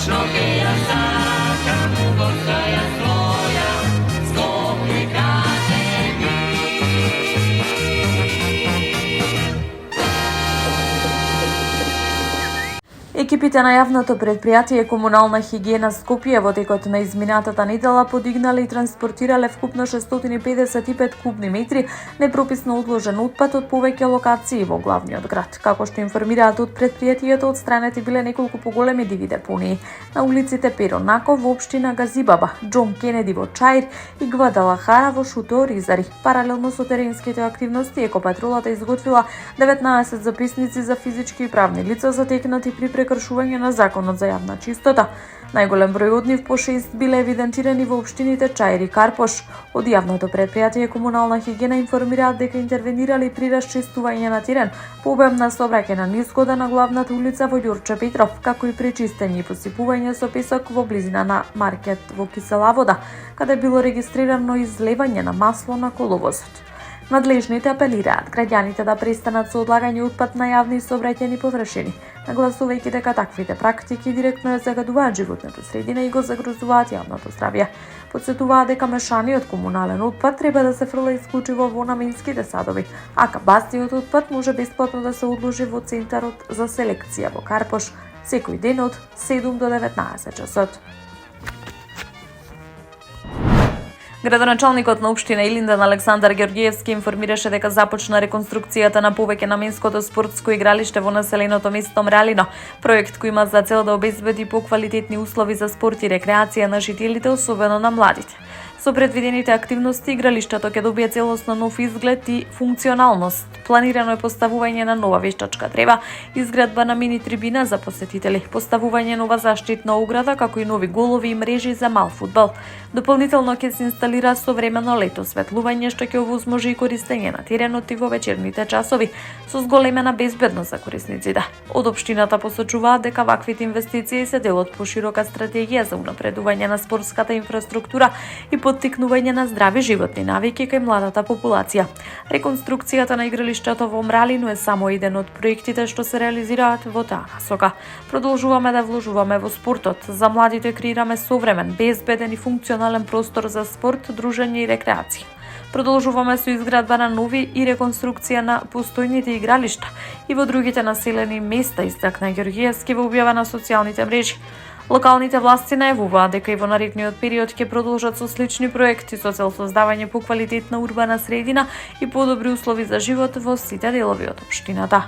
Вечно ќе ја сакам, горка ја своја, скопи кажени. Екипите на јавното предпријатие Комунална хигиена Скопје во текот на изминатата недела подигнале и транспортирале вкупно 655 кубни метри непрописно одложен отпад од повеќе локации во главниот град. Како што информираат од предпријатието, отстранети биле неколку поголеми диви депонии на улиците Перо Наков во општина Газибаба, Џон Кенеди во Чаир и Гвадалахара во Шуто Ризари. Паралелно со теренските активности, екопатролата изготвила 19 записници за физички и правни лица затекнати при прекршување на законот за јавна чистота. Најголем број од нив, по 6, биле евидентирани во општините Чаир и Карпош. Од јавното предпријатие Комунална хигиена информираат дека интервенирали при расчистување на терен по обемна сообраќајна низгода на главната улица во Ѓурче Петров, како и пречистење и посипување со песок во близина на маркет во Кисела вода, каде било регистрирано излевање на масло на коловозот. Надлежните апелираат граѓаните да престанат со одлагање отпад на јавни сообраќајни површини, нагласувајќи дека таквите практики директно ја загадуваат животната средина и го загрозуваат јавното здравје. Потсетуваат дека мешаниот комунален отпад треба да се фрла исклучиво во наменските садови, а кабастиот отпад може бесплатно да се одложи во Центарот за селекција во Карпош секој ден од 7 до 19 часот. Градоначалникот на општина Илинден Александар Ѓорѓиевски информираше дека започна реконструкцијата на повеќе наменското спортско игралиште во населеното место Мралино, проект кој има за цел да обезбеди поквалитетни услови за спорт и рекреација на жителите, особено на младите. Со предвидените активности, игралиштето ќе добие целосно нов изглед и функционалност. Планирано е поставување на нова вештачка трева, изградба на мини трибина за посетители, поставување нова заштитна ограда, како и нови голови и мрежи за мал фудбал. Дополнително ќе се инсталира современо лето осветлување, што ќе овозможи и користење на теренот и во вечерните часови, со зголемена безбедност за корисниците. Од општината посочуваат дека ваквите инвестиции се дел од поширока стратегија за унапредување на спортската инфраструктура и поттикнување на здрави животни навики кај младата популација. Реконструкцијата на игралиштето во Мралино е само еден од проектите што се реализираат во таа насока. Продолжуваме да вложуваме во спортот. За младите креираме современ, безбеден и функционален простор за спорт, дружење и рекреација. Продолжуваме со изградба на нови и реконструкција на постојните игралишта и во другите населени места, истакна Ѓорѓиевски во објава на социјалните мрежи. Локалните власти најавуваат дека и во наредниот период ќе продолжат со слични проекти со цел создавање поквалитетна урбана средина и подобри услови за живот во сите делови од општината.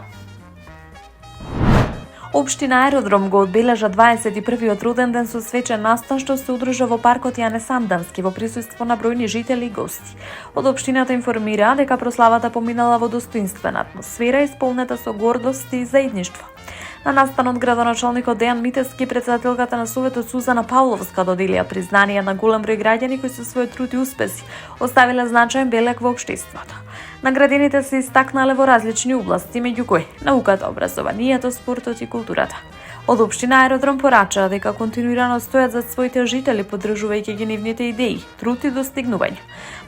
Општина Аеродром го одбележа 21-тиот роден ден со свечен настан што се одржа во паркот Јане Сандански во присуство на бројни жители и гости. Од општината информира дека прославата поминала во достоинствена атмосфера исполнета со гордост и заедништво. На настанот градоначалникот Дејан Митевски и претседателката на Советот Сузана Павловска доделија признание на голем број граѓани кои со својот труд и успеси оставиле значаен белег во општеството. Наградените се истакнале во различни области, меѓу кои науката, образованието, спортот и културата. Од општина Аеродром порачаа дека континуирано стојат за своите жители, поддржувајќи ги нивните идеи, труд и достигнување.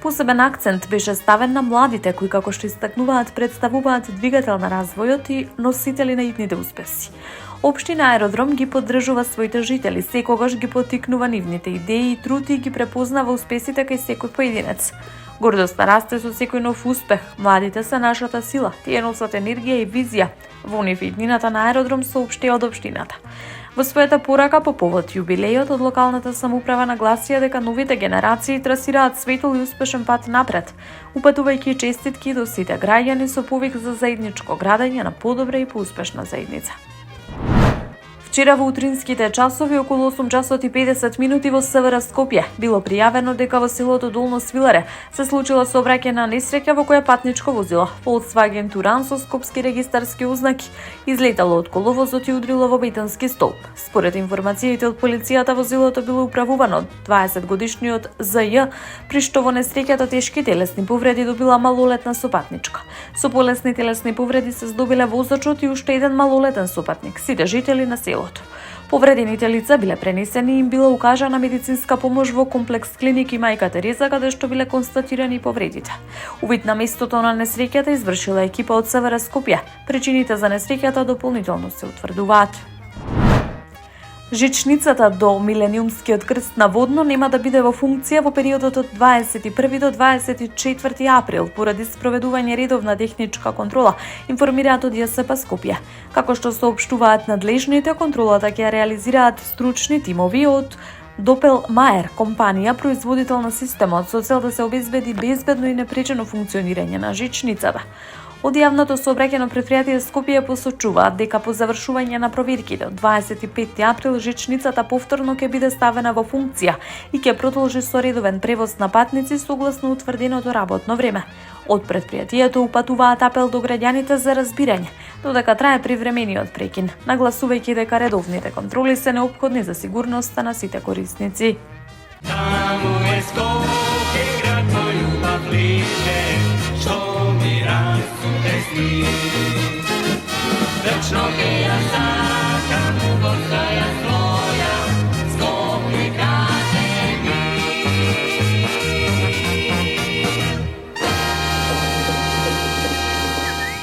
Посебен акцент беше ставен на младите, кои, како што истакнуваат, представуваат двигател на развојот и носители на идните успеси. Општина Аеродром ги поддржува своите жители, секогаш ги поттикнува нивните идеи и труд и ги препознава успесите кај секој поединец. Гордоста расте со секој нов успех. Младите се нашата сила, тие носат енергија и визија. Во нив иднината на Аеродром соопштија од општината. Во својата порака по повод јубилејот од локалната самоуправа нагласија дека новите генерации трасираат светол и успешен пат напред, упатувајќи честитки до сите граѓани со повик за заедничко градење на подобра и поуспешна заедница. Вчера во утринските часови околу 8 часот и 50 минути во СВР Скопје било пријавено дека во селото Долно Свиларе се случила сообраќајна несреќа во која патничко возило Volkswagen Туран со скопски регистарски ознаки излетало од коловозот и удрило во бетонски столб. Според информациите од полицијата, возилото било управувано од 20-годишниот ЗЈ, при што во несреќата тешки телесни повреди добила малолетна сопатничка. Со полесни телесни повреди се здобиле возачот и уште еден малолетен сопатник, сите жители на селото. Повредените лица биле пренесени и им била укажана медицинска помош во комплекс клиники Мајка Тереза, каде што биле констатирани повредите. Увид на местото на несреќата извршила екипа од СВР Скопје. Причините за несреќата дополнително се утврдуваат. Жичницата до Милениумскиот крст на Водно нема да биде во функција во периодот од 21 до 24 април поради спроведување редовна техничка контрола, информираат од ЈСП Скопје. Како што соопштуваат надлежните, контролата ќе ја реализираат стручни тимови од Допел Маер, компанија производител на системот, со цел да се обезбеди безбедно и непречено функционирање на жичницата. Од јавното сообраќајно предпријатие Скопје посочуваат дека по завршување на проверките од 25 април жичницата повторно ќе биде ставена во функција и ќе продолжи со редовен превоз на патници согласно утврденото работно време. Од предпријатието упатуваат апел до граѓаните за разбирање, додека трае привремениот прекин, нагласувајќи дека редовните контроли се неопходни за сигурноста на сите корисници. Таму е Скопје, град мој љубав лише, што ми расте сни. Вечно ќе